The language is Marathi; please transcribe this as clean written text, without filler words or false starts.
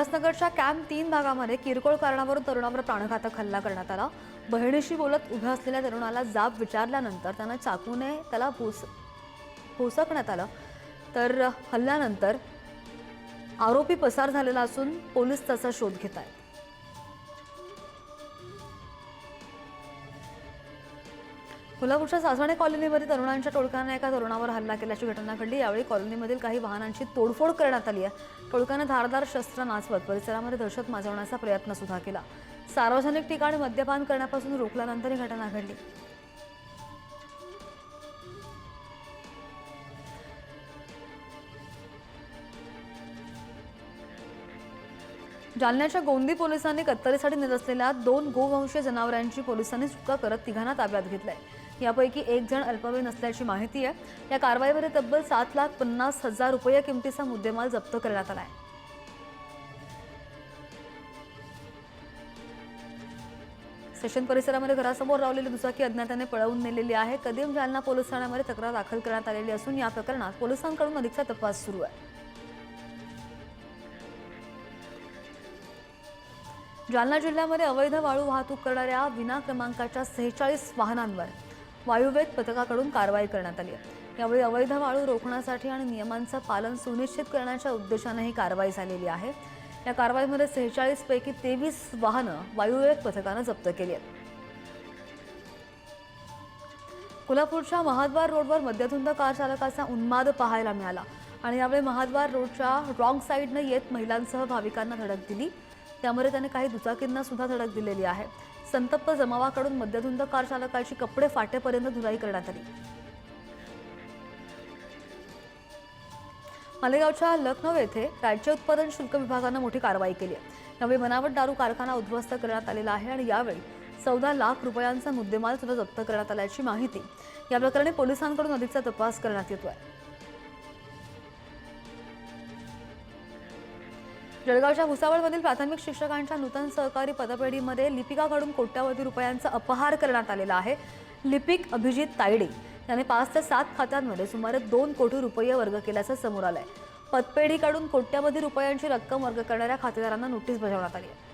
उल्हासनगरच्या कॅम्प 3 भागामध्ये किरकोळ कारणावरून तरुणावर प्राणघातक हल्ला करण्यात आला। बहिणीशी बोलत उभ्या असलेल्या तरुणाला जाब विचारल्यानंतर त्याने चाकूने त्याला भोसकण्यात आलं। तर हल्ल्यानंतर आरोपी पसार झालेला असून पोलीस त्याचा शोध घेत आहेत। कोल्हापूरच्या सासणे कॉलनीमध्ये तरुणांच्या टोळक्याने एका तरुणावर हल्ला केल्याची घटना घडली। यावेळी कॉलनीमधील काही वाहनांची तोडफोड करण्यात आली आहे। टोळक्याने धारदार शस्त्र नाचवत परिसरामध्ये दहशत माजवण्याचा प्रयत्न सुद्धा केला। सार्वजनिक ठिकाणी मद्यपान करण्यापासून रोखल्यानंतर ही घटना घडली। जालन्याच्या गोंदी पोलिसांनी कत्तलीसाठी नेत असलेल्या 2 गोवंशीय जनावरांची पोलिसांनी सुटका करत तिघांना ताब्यात घेतलंय। यापैकी एक जण अल्पवयीन असल्याची माहिती आहे। या कारवाईमध्ये तब्बल 7,50,000 रुपये किमतीचा मुद्देमाल जप्त करण्यात आलाय। स्टेशन परिसरामध्ये घरासमोर लावलेली दुचाकी अज्ञाताने पळवून नेलेली आहे। कदीम जालना पोलीस ठाण्यामध्ये तक्रार दाखल करण्यात आलेली असून या प्रकरणात पोलिसांकडून अधिकचा तपास सुरू आहे। जालना जिल्ह्यामध्ये अवैध वाळू वाहतूक करणाऱ्या विना क्रमांकाच्या 46 वाहनांवर वायुवेग पथकाकडून कारवाई करण्यात आली आहे। यावेळी अवैध वाळू रोखण्यासाठी आणि नियमांचं पालन सुनिश्चित करण्याच्या उद्देशाने ही कारवाई झालेली आहे। या कारवाईमध्ये 46 पैकी 23 वाहनं वायुवेग पथकाने जप्त केली आहेत। कोल्हापूरच्या महाद्वार रोडवर मध्यधुंद कार चालकाचा उन्माद पाहायला मिळाला आणि यावेळी महाद्वार रोडच्या रॉंग साईडने येत महिलांसह भाविकांना धडक दिली। त्यामुळे त्याने काही दुचाकींना सुद्धा धडक दिलेली आहे। संतप्त जमावाकडून मध्यधुंद कार चालकाची कपडे फाटेपर्यंत धुलाई करण्यात आली। मालेगावच्या लखनौ येथे राज्य उत्पादन शुल्क विभागाने मोठी कारवाई केली आहे। यावेळी बनावट दारू कारखाना उद्ध्वस्त करण्यात आलेला आहे आणि यावेळी 14 लाख रुपयांचा मुद्देमाल सुद्धा जप्त करण्यात आल्याची माहिती। या प्रकरणी पोलिसांकडून अधिकचा तपास करण्यात येतोय। जळगावच्या भुसावळमधील प्राथमिक शिक्षकांच्या नूतन सहकारी पतपेढीमध्ये लिपिकाकडून कोट्यावधी रुपयांचा अपहार करण्यात आलेला आहे। लिपिक अभिजित तायडे याने 5 ते 7 खात्यांमध्ये सुमारे 2 कोटी रुपये वर्ग केल्याचं समोर आलंय। पतपेढीकडून कोट्यावधी रुपयांची रक्कम वर्ग करणाऱ्या खातेदारांना नोटीस बजावण्यात आली आहे।